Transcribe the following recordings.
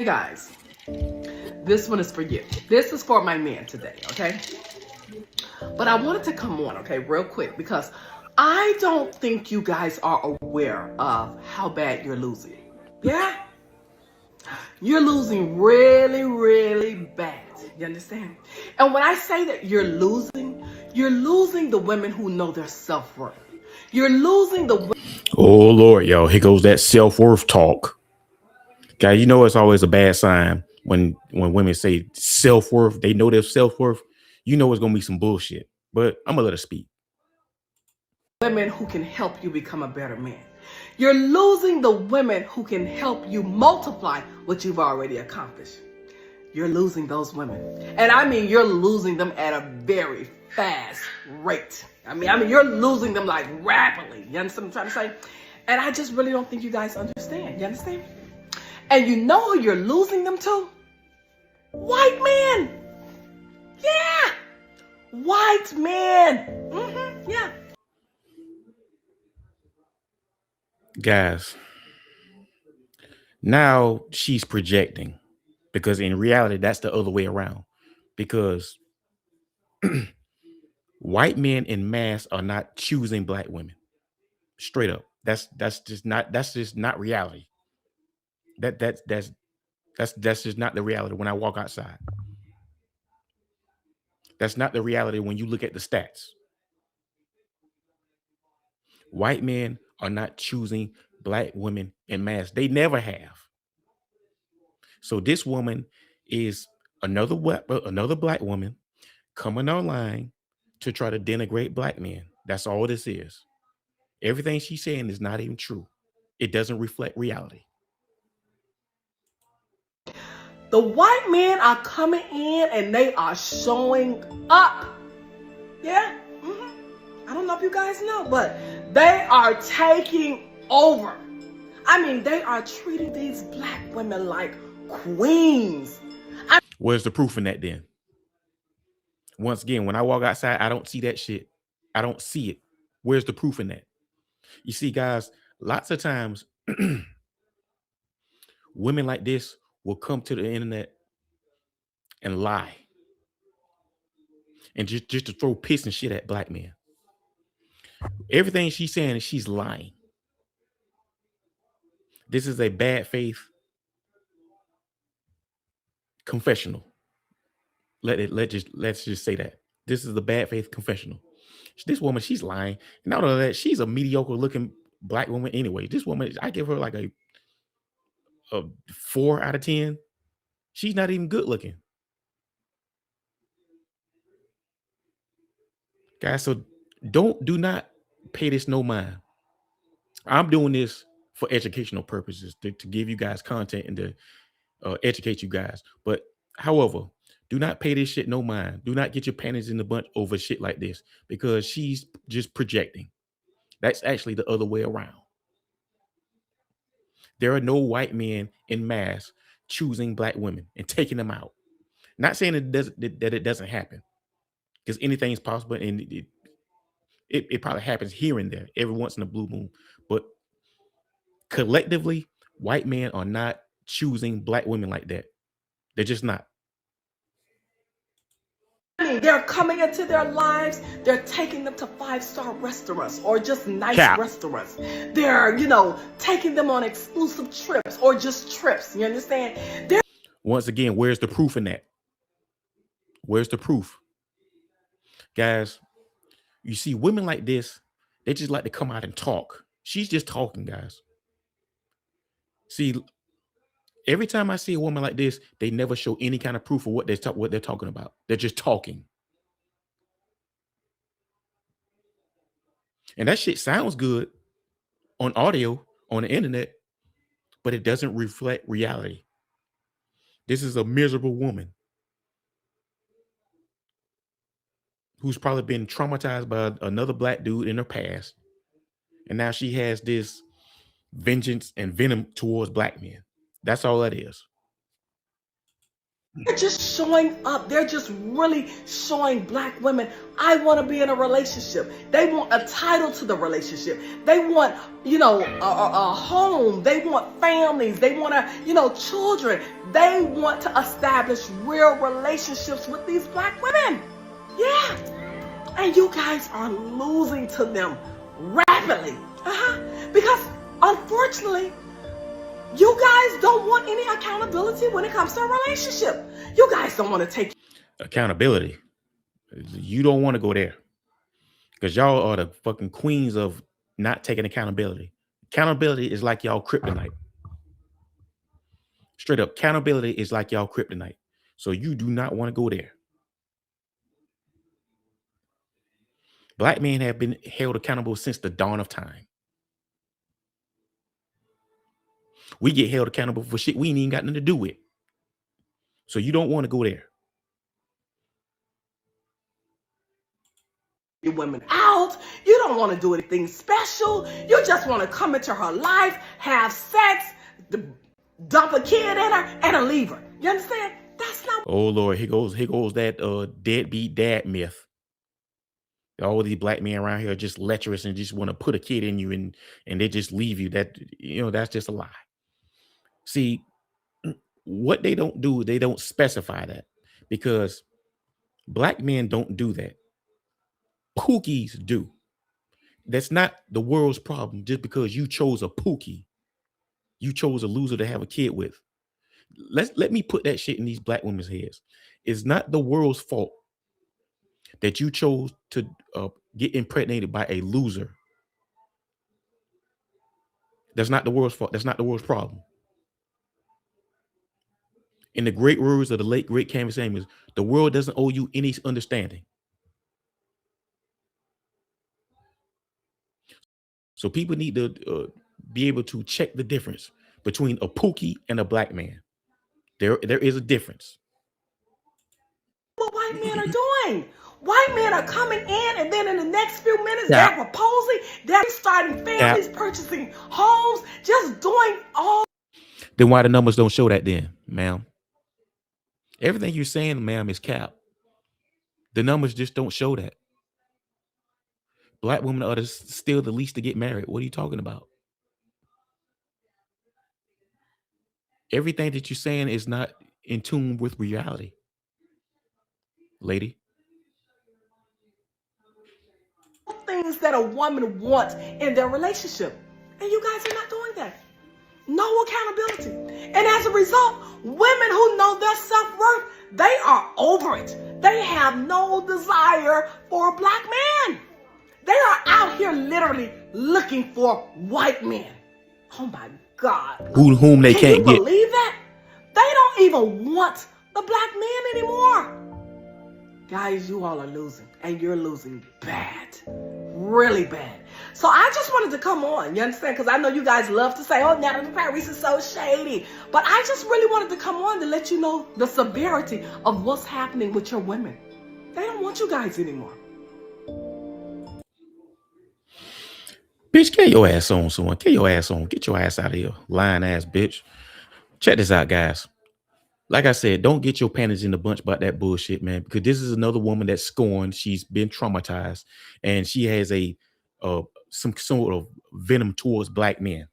guys, this one is for you. This is for my man today, okay? But I wanted to come on, okay, real quick, because I don't think you guys are aware of how bad you're losing. Yeah? You're losing really, really bad. You understand? And when I say that you're losing the women who know their self-worth. You're losing the Oh Lord, y'all, here goes that self-worth talk. Guys, you know it's always a bad sign when women say self-worth, they know their self-worth. You know it's gonna be some bullshit. But I'm gonna let her speak. women who can help you become a better man. You're losing the women who can help you multiply what you've already accomplished. You're losing those women. And I mean, you're losing them at a very fast rate. I mean, you're losing them like rapidly. You understand what I'm trying to say? And I just really don't think you guys understand. You understand? And you know who you're losing them to? White men. Yeah. White men. Yeah. Guys, now she's projecting because in reality, that's the other way around. Because white men in mass are not choosing black women. Straight up. That's just not reality. That's just not the reality when I walk outside. That's not the reality when you look at the stats. White men are not choosing black women in mass. They never have. So this woman is another black woman coming online to try to denigrate black men. That's all this is. Everything she's saying is not even true. It doesn't reflect reality. The white men are coming in and they are showing up. Yeah? I don't know if you guys know, but they are taking over. I mean, they are treating these black women like queens. Where's the proof in that then? Once again, when I walk outside, I don't see that shit. I don't see it. Where's the proof in that? You see, guys, lots of times women like this will come to the internet and lie and just to throw piss and shit at black men. Everything she's saying is she's lying. This is a bad faith confessional. Let's just say that. This is the bad faith confessional. This woman, she's lying. And not only that, she's a mediocre looking black woman anyway. This woman, I give her like a 4 out of 10. She's not even good looking. Guys, so do not pay this no mind. I'm doing this for educational purposes to give you guys content and to educate you guys. But however, do not pay this shit no mind. Do not get your panties in the bunch over shit like this because she's just projecting. That's actually the other way around. There are no white men in mass choosing black women and taking them out. Not saying that it doesn't happen because anything's possible and it probably happens here and there every once in a blue moon. But collectively, white men are not choosing black women like that. They're just not. I mean, they're coming into their lives. They're taking them to 5-star restaurants or just nice Cap. restaurants. They're, taking them on exclusive trips or just trips. You understand? Once again, where's the proof in that? Where's the proof? Guys, you see women like this, they just like to come out and talk. She's just talking, guys. See, every time I see a woman like this, they never show any kind of proof of what they're talking about. They're just talking. And that shit sounds good on audio, on the internet, but it doesn't reflect reality. This is a miserable woman who's probably been traumatized by another black dude in her past. And now she has this vengeance and venom towards black men. That's all that is. They're just showing up. They're just really showing black women, I want to be in a relationship. They want a title to the relationship. They want, a home. They want families. They want children. They want to establish real relationships with these black women. Yeah. And you guys are losing to them rapidly. Because unfortunately, you guys don't want any accountability when it comes to a relationship. You guys don't want to take Accountability. You don't want to go there because y'all are the fucking queens of not taking accountability. Accountability is like y'all kryptonite. Straight up, accountability is like y'all kryptonite. So you do not want to go there. Black men have been held accountable since the dawn of time. We get held accountable for shit we ain't even got nothing to do with. So you don't want to go there. your women out. You don't want to do anything special. You just want to come into her life, have sex, dump a kid in her, and leave her. You understand? That's not. Oh Lord, here goes that deadbeat dad myth. All these black men around here are just lecherous and just want to put a kid in you and they just leave you. That's just a lie. See, what they don't do, they don't specify that because black men don't do that. Pookies do. That's not the world's problem just because you chose a pookie. You chose a loser to have a kid with. Let me put that shit in these black women's heads. It's not the world's fault that you chose to get impregnated by a loser. That's not the world's fault. That's not the world's problem. In the great words of the late great Canvas Amos, the world doesn't owe you any understanding. So people need to be able to check the difference between a pookie and a black man. There is a difference. What white men are doing. White men are coming in, and then in the next few minutes, Yeah. they're proposing, they're starting families, purchasing homes, just doing all. Then why the numbers don't show that then, ma'am? Everything you're saying, ma'am, is cap. The numbers just don't show that. Black women are still the least to get married. What are you talking about? Everything that you're saying is not in tune with reality, lady. Things that a woman wants in their relationship. And you guys are not doing that. No accountability. And as a result, women who know their self-worth, they are over it. They have no desire for a black man. They are out here literally looking for white men. Oh my God. Whom they Can can't you get. believe that? They don't even want the black man anymore. Guys, you all are losing, and you're losing bad, really bad. So I just wanted to come on, you understand? Because I know you guys love to say, oh, Natalie Paris is so shady. But I just really wanted to come on to let you know the severity of what's happening with your women. They don't want you guys anymore. Bitch, get your ass on, someone. Get your ass on. Get your ass out of here. Lying ass bitch. Check this out, guys. Like I said, don't get your panties in the bunch about that bullshit, man, because this is another woman that's scorned. She's been traumatized, and she has some sort of venom towards black men.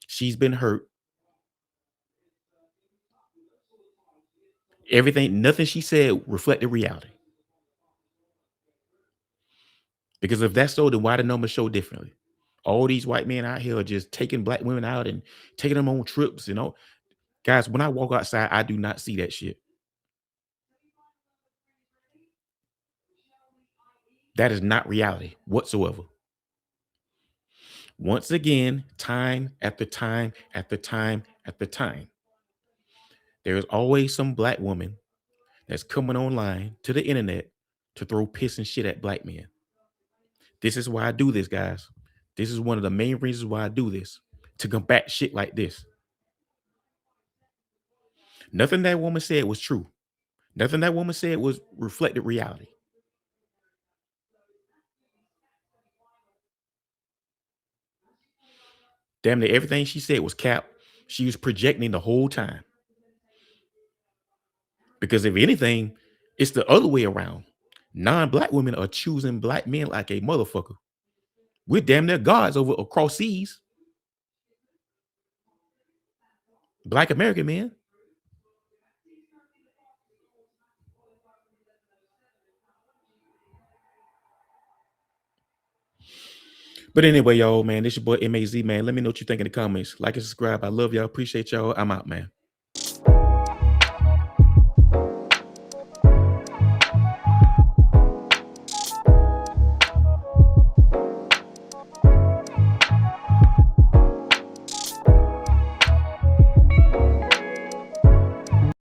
She's been hurt. Nothing she said reflected reality. Because if that's so, then why the numbers show differently? All these white men out here are just taking black women out and taking them on trips, Guys, when I walk outside, I do not see that shit. That is not reality whatsoever. Once again, time after time after time after time, there is always some black woman that's coming online to the internet to throw piss and shit at black men. This is why I do this, guys. This is one of the main reasons why I do this, to combat shit like this. Nothing that woman said was true. Nothing that woman said was reflected reality. Damn near everything she said was cap. She was projecting the whole time. Because if anything, it's the other way around. Non-black women are choosing black men like a motherfucker. We're damn near gods over across seas. Black American men. But anyway, y'all, man, this your boy MAZ, man. Let me know what you think in the comments. Like and subscribe. I love y'all. Appreciate y'all. I'm out, man.